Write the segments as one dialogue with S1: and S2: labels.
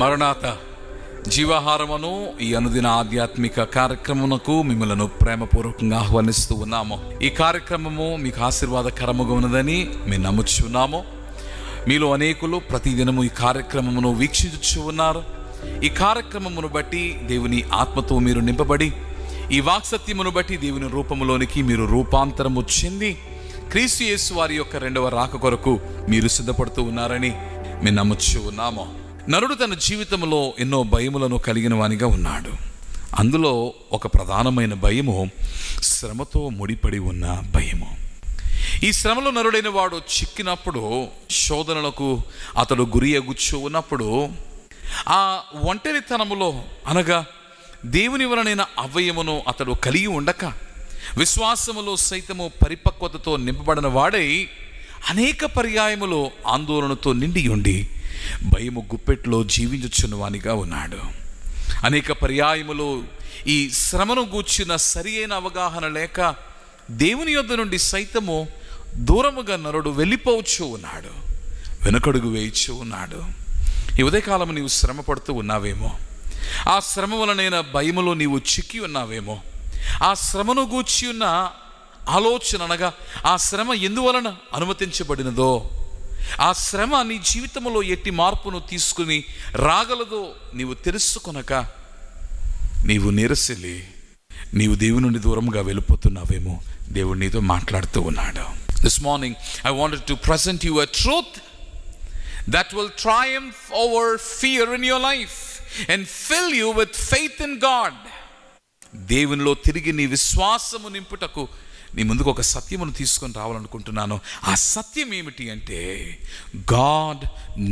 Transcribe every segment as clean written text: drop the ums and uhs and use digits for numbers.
S1: మరణాత జీవాహారమును ఈ అనుదిన ఆధ్యాత్మిక కార్యక్రమమునకు మిమ్మలను ప్రేమపూర్వకంగా ఆహ్వానిస్తూ ఉన్నాము. ఈ కార్యక్రమము మీకు ఆశీర్వాదకరముగా ఉన్నదని మేము నమ్ముచున్నాము. మీలో అనేకులు ప్రతిదినము ఈ కార్యక్రమమును వీక్షించు ఉన్నారు. ఈ కార్యక్రమమును బట్టి దేవుని ఆత్మతో మీరు నింపబడి, ఈ వాక్సత్యమును బట్టి దేవుని రూపములోనికి మీరు రూపాంతరము చెంది క్రీస్తు యేసు వారి యొక్క రెండవ రాక కొరకు మీరు సిద్ధపడుతూ ఉన్నారని మేము నమ్ముచు ఉన్నాము. నరుడు తన జీవితంలో ఎన్నో భయములను కలిగిన వానిగా ఉన్నాడు. అందులో ఒక ప్రధానమైన భయము శ్రమతో ముడిపడి ఉన్న భయము. ఈ శ్రమలో నరుడైన వాడు చిక్కినప్పుడు, శోధనలకు అతడు గురి అగుచ్చు ఉన్నప్పుడు, ఆ ఒంటరితనములో అనగా దేవుని వలనైన అవ్వయమును అతడు కలిగి ఉండక, విశ్వాసములో సైతము పరిపక్వతతో నింపబడిన వాడై అనేక పర్యాయములో ఆందోళనతో నిండి ఉండి భయము గుప్పెట్లో జీవించుచున్న వానిగా ఉన్నాడు. అనేక పర్యాయములో ఈ శ్రమను గూర్చిన సరి అయిన అవగాహన లేక దేవుని యొద్ద నుండి సైతము దూరముగా నరుడు వెళ్ళిపోవచ్చు ఉన్నాడు, వెనుకడుగు వేయచ్చు ఉన్నాడు. ఈ ఉదయకాలము నీవు శ్రమ పడుతూ ఉన్నావేమో, ఆ శ్రమ వలనైన భయములో నీవు చిక్కి ఉన్నావేమో, ఆ శ్రమను గూర్చి ఉన్న ఆలోచన అనగా ఆ శ్రమ ఎందువలన అనుమతించబడినదో, ఆ శ్రమ నీ జీవితంలో ఎట్టి మార్పును తీసుకుని రాగలదో నీవు తెలుసుకొనక నీవు నీరసిల్లి నీవు దేవుని నుండి దూరంగా వెళ్ళిపోతున్నావేమో. దేవుడు నీతో మాట్లాడుతూ ఉన్నాడు. This morning I wanted to present you a truth that will triumph over fear in your life and fill you with faith in God. దేవునిలో తిరిగి నీ విశ్వాసము నింపుటకు నీ ముందుకు ఒక సత్యమును తీసుకొని రావాలనుకుంటున్నాను. ఆ సత్యం ఏమిటి అంటే, గాడ్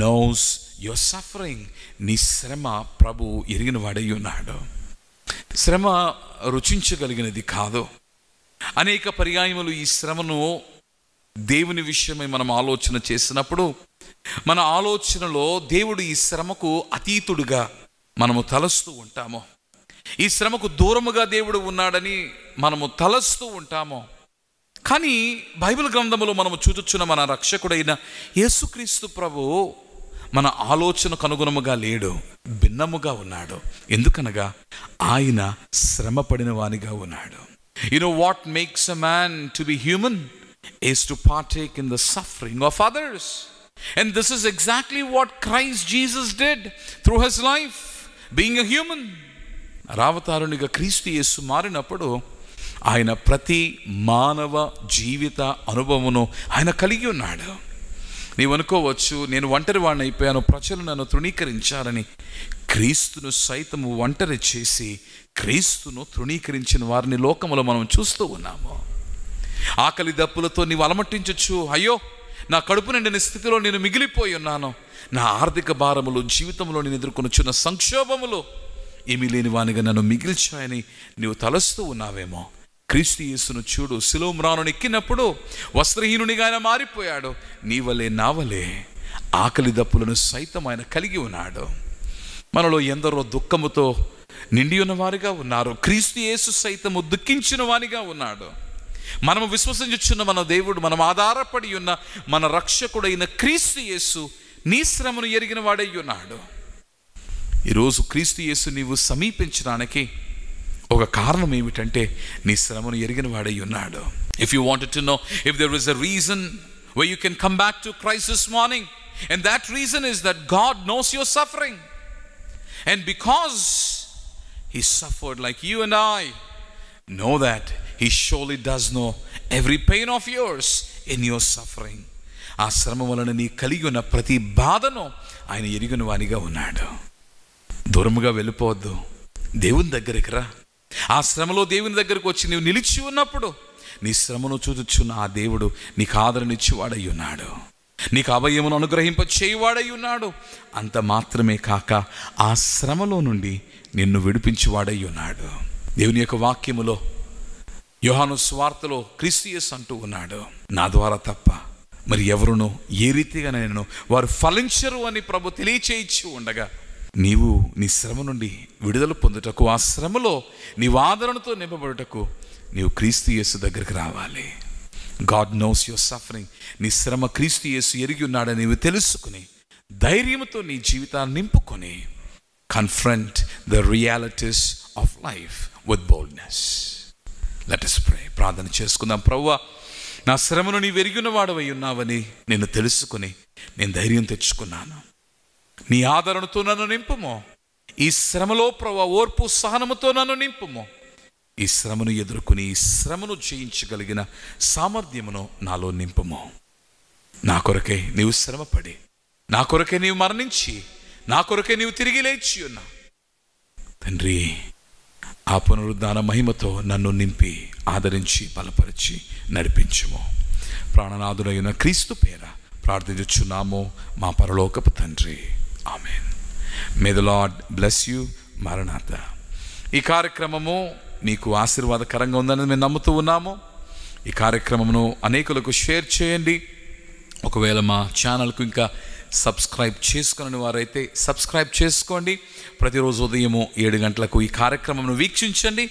S1: నోస్ యువర్ సఫరింగ్. నీ శ్రమ ప్రభు ఎరిగిన వాడై ఉన్నాడు. శ్రమ రుచించగలిగినది కాదు. అనేక పర్యాయములు ఈ శ్రమను దేవుని విషయమై మనం ఆలోచన చేసినప్పుడు మన ఆలోచనలో దేవుడు ఈ శ్రమకు అతీతుడుగా మనము తలస్తూ ఉంటాము. ఈ శ్రమకు దూరముగా దేవుడు ఉన్నాడని మనము తలస్తూ ఉంటాము. కానీ బైబిల్ గ్రంథములో మనము చూచుచున్న మన రక్షకుడైన యేసుక్రీస్తు ప్రభు మన ఆలోచనకు అనుగుణముగా లేడు, భిన్నముగా ఉన్నాడు. ఎందుకనగా ఆయన శ్రమ పడిన వానిగా ఉన్నాడు. You know what makes a man to be human is to partake in the suffering of others. And this is exactly what Christ Jesus did through his life, being a human. రావతారునిగా క్రీస్తు యేసు మారినప్పుడు ఆయన ప్రతి మానవ జీవిత అనుభవమును ఆయన కలిగి ఉన్నాడు. నీవు అనుకోవచ్చు, నేను ఒంటరి వాడిని అయిపోయాను, ప్రజలు నన్ను తృణీకరించారని. క్రీస్తును సైతము ఒంటరి చేసి క్రీస్తును తృణీకరించిన వారిని లోకములో మనం చూస్తూ ఉన్నాము. ఆకలి దప్పులతో నీవు అలమటించచ్చు, అయ్యో నా కడుపు నిండిన స్థితిలో నేను మిగిలిపోయి ఉన్నాను, నా ఆర్థిక భారములు, జీవితంలో నేను ఎదుర్కొనుచున్న సంక్షోభములు ఏమీ లేని వానిగా నన్ను మిగిల్చాయని నీవు తలస్తూ ఉన్నావేమో. క్రీస్తు యేసును చూడు, శిలువ మ్రానును ఎక్కినప్పుడు వస్త్రహీనునిగా ఆయన మారిపోయాడు. నీ వలే నా వలే ఆకలి దప్పులను సైతం ఆయన కలిగి ఉన్నాడు. మనలో ఎందరో దుఃఖముతో నిండి ఉన్నవారిగా ఉన్నారు. క్రీస్తు యేసు సైతము దుఃఖించిన వానిగా ఉన్నాడు. మనము విశ్వసించుచున్న మన దేవుడు, మనం ఆధారపడి ఉన్న మన రక్షకుడైన క్రీస్తు యేసు నీ శ్రమను ఎరిగిన వాడై ఉన్నాడు. ఈరోజు క్రీస్తు యేసు నీవు సమీపించడానికి ఒక కారణం ఏమిటంటే నీ శ్రమను ఎరిగిన వాడై ఉన్నాడు. If you wanted to know if there is a reason where you can come back to Christ this morning, and that reason is that God knows your suffering, and because he suffered like you and I, know that he surely does know every pain of yours in your suffering. ఆ శ్రమ వలన నీ కలిగి ఉన్న ప్రతి బాధను ఆయన ఎరిగిన వానిగా ఉన్నాడు. దూరముగా వెళ్ళిపోవద్దు, దేవుని దగ్గరికి రా. ఆ శ్రమలో దేవుని దగ్గరకు వచ్చి నీవు నిలిచి ఉన్నప్పుడు నీ శ్రమను చూచుచున్న ఆ దేవుడు నీకు ఆదరణిచ్చేవాడై ఉన్నాడు, నీకు అభయమును అనుగ్రహింప చేయువాడై ఉన్నాడు. అంత మాత్రమే కాక ఆ శ్రమలో నుండి నిన్ను విడిపించేవాడై ఉన్నాడు. దేవుని యొక్క వాక్యములో యోహాను సువార్తలో క్రీస్తు యేసు అంటూ ఉన్నాడు, నా ద్వారా తప్ప మరి ఎవరునో ఏ రీతిగా నేను వారు ఫలించరు అని ప్రభు తెలియచేయించి ఉండగా, నీవు నీ శ్రమ నుండి విడుదల పొందుటకు, ఆ శ్రమలో నీవు ఆదరణతో నింపబడుటకు నీవు క్రీస్తు యేసు దగ్గరికి రావాలి. God knows your suffering. నీ శ్రమ క్రీస్తు యేసు ఎరిగి ఉన్నాడని నీవు తెలుసుకుని ధైర్యంతో నీ జీవితాన్ని నింపుకొని confront the realities of life with boldness. Let us pray. ప్రార్థన చేసుకుందాం. ప్రభువా, నా శ్రమను నీవు ఎరిగిన వాడవై ఉన్నావని నేను తెలుసుకుని నేను ధైర్యం తెచ్చుకున్నాను. నీ ఆదరణతో నన్ను నింపుము. ఈ శ్రమలో ప్రభువా ఓర్పు సహనముతో నన్ను నింపుము. ఈ శ్రమను ఎదుర్కొని ఈ శ్రమను జయించగలిగిన సామర్థ్యమును నాలో నింపుము. నా కొరకే నీవు శ్రమపడి, నా కొరకే నీవు మరణించి, నా కొరకే నీవు తిరిగి లేచి ఉన్నా తండ్రి. ఆ పునరుద్ధాన మహిమతో నన్ను నింపి ఆదరించి బలపరిచి నడిపించుము. ప్రాణనాథుడైన క్రీస్తు పేర ప్రార్థించుచున్నాము మా పరలోకపు తండ్రి. Amen. May the Lord bless you. మరణాత. ఈ కార్యక్రమము మీకు ఆశీర్వాదకరంగా ఉందని మేము నమ్ముతూ ఉన్నాము. ఈ కార్యక్రమమును అనేకులకు షేర్ చేయండి. ఒకవేళ మా ఛానల్కు ఇంకా సబ్స్క్రైబ్ చేసుకుని వారైతే సబ్స్క్రైబ్ చేసుకోండి. ప్రతిరోజు ఉదయము 7 గంటలకు ఈ కార్యక్రమమును వీక్షించండి.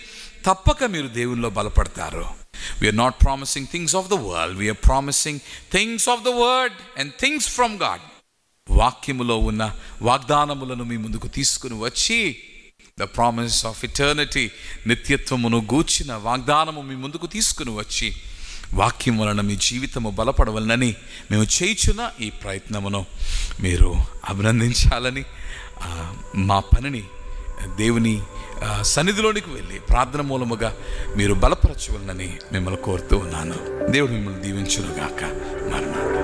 S1: తప్పక మీరు దేవునిలో బలపడతారు. We're not promising things of the world, we're promising things of the word and things from God. వాక్యములో ఉన్న వాగ్దానములను మీ ముందుకు తీసుకుని వచ్చి ద ప్రామిస్ ఆఫ్ ఇటర్నిటీ, నిత్యత్వమును గూర్చిన వాగ్దానము మీ ముందుకు తీసుకుని వచ్చి వాక్యం వలన మీ జీవితము బలపడవలనని మేము చేయుచున్న ఈ ప్రయత్నమును మీరు అభినందించాలని, మా పనిని దేవుని సన్నిధిలోనికి వెళ్ళి ప్రార్థన మూలముగా మీరు బలపరచవలనని మిమ్మల్ని కోరుతూ ఉన్నాను. దేవుడు మిమ్మల్ని దీవించునుగాక. మరణాత.